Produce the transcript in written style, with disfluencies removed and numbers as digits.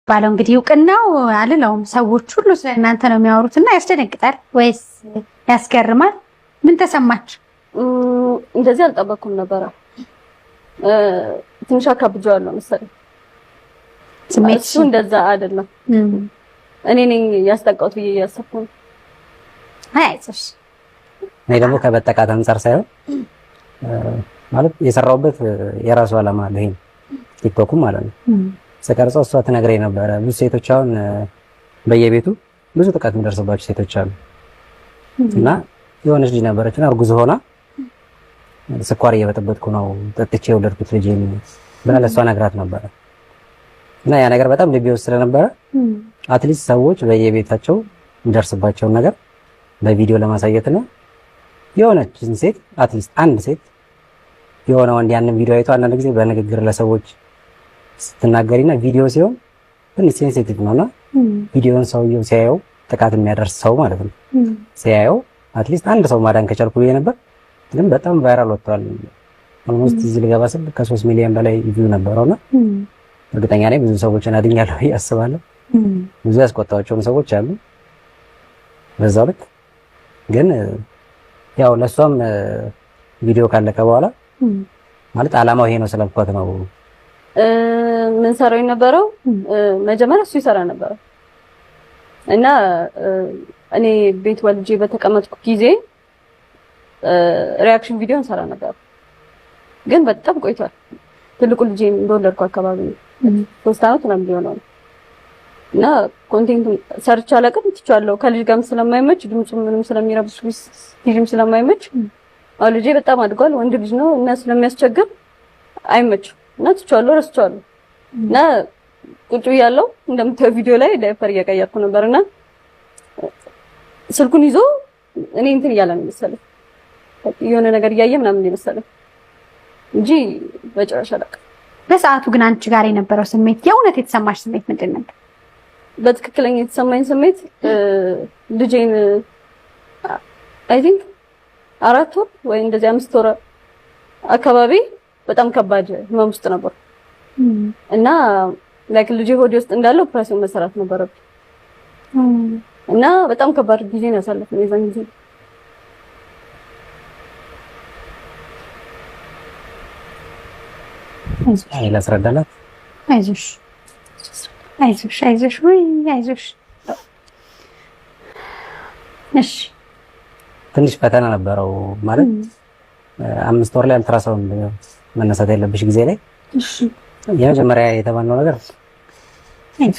የሚባለው እንግዲህ እውቅናው አልለውም ሰዎች ሁሉ ስለእናንተ ነው የሚያወሩትና ያስደነግጣል ወይስ ያስገርማል? ምን ተሰማች? እንደዚህ አልጠበኩም ነበረ። ትንሽ አካብጄዋለሁ መሰለኝ። እሱ እንደዛ አይደለም። እኔ ነኝ ያስጠቃሁት ብዬ እያሰብኩ ነው። አይዞሽ። እኔ ደግሞ ከበጠቃት አንፃር ሳይሆን ማለት የሰራውበት የራሱ ዓላማ አለ። ይሄን ቲክቶክ ማለት ነው። ስቀርጸው እሷ ትነግረኝ ነበረ። ብዙ ሴቶች አሁን በየቤቱ ብዙ ጥቃት የሚደርስባቸው ሴቶች አሉ እና የሆነች ልጅ ነበረችና እርጉዝ ሆና ስኳር እየበጠበጥኩ ነው ጠጥቼ የወለድኩት ልጅ ብላ ለእሷ ነግራት ነበረ እና ያ ነገር በጣም ልቤ ውስጥ ስለነበረ አትሊስት ሰዎች በየቤታቸው የሚደርስባቸውን ነገር በቪዲዮ ለማሳየት ነው። የሆነችን ሴት አትሊስት አንድ ሴት የሆነ ወንድ ያንን ቪዲዮ አይቶ አንዳንድ ጊዜ በንግግር ለሰዎች ስትናገሪና ቪዲዮ ሲሆን ትንሽ ሴንሲቲቭ ነውና ቪዲዮን ሰውየው ሲያየው ጥቃት የሚያደርስ ሰው ማለት ነው ሲያየው አትሊስት አንድ ሰው ማዳን ከቻልኩ ብዬ ነበር። ግን በጣም ቫይራል ወጥቷል። ኦልሞስት እዚህ ልገባ ስል ከ3 ሚሊዮን በላይ ቪው ነበረውና እርግጠኛ ነኝ ብዙ ሰዎችን አድኛለሁ ያስባለሁ። ብዙ ያስቆጣቸውም ሰዎች አሉ በዛው ልክ። ግን ያው ለሷም ቪዲዮ ካለቀ በኋላ ማለት አላማው ይሄ ነው ስለልኳት ነው ምን ሰራው የነበረው። መጀመሪያ እሱ ይሰራ ነበር እና እኔ ቤት ወልጄ በተቀመጥኩ ጊዜ ሪአክሽን ቪዲዮ እንሰራ ነበር። ግን በጣም ቆይቷል። ትልቁ ልጄ እንደወለድኩ አካባቢ 3 ዓመት ምናምን ሊሆነው እና ኮንቴንት ሰርች አለቅም ትቻለሁ። ከልጅ ጋርም ስለማይመች ድምፁ ምንም ስለሚረብሽ ልጅም ስለማይመች አሁን ልጄ በጣም አድጓል። ወንድ ልጅ ነው እና ስለሚያስቸግር አይመችም እና ትቻለሁ ረስቻለሁ እና ቁጭ ብያለሁ። እንደምታየው ቪዲዮ ላይ ዳይፐር እየቀየርኩ ነበርና ስልኩን ይዞ እኔ እንትን እያለ ነው መሰለኝ የሆነ ነገር እያየ ምናምን ነው መሰለኝ እንጂ በጭራሽ አላውቅም። በሰዓቱ ግን አንቺ ጋር የነበረው ስሜት የእውነት የተሰማሽ ስሜት ምንድን ነበር? በትክክለኛ የተሰማኝ ስሜት ልጄን አይ ቲንክ 4 ወር ወይ እንደዚህ 5 ወር አካባቢ በጣም ከባድ ህመም ውስጥ ነበር እና ላይክ ልጄ ሆዴ ውስጥ እንዳለው ኦፕሬሽን መሰራት ነበረብኝ እና በጣም ከባድ ጊዜ ነው ያሳለፍነው የዛን ጊዜ። አይ ላስረዳላት። አይዞሽ አይዞሽ አይዞሽ ወይ አይዞሽ። እሺ ትንሽ ፈተና ነበረው ማለት 5 ወር ላይ አልትራሳውንድ መነሳት ያለብሽ ጊዜ ላይ። እሺ የመጀመሪያ የተባለው ነገር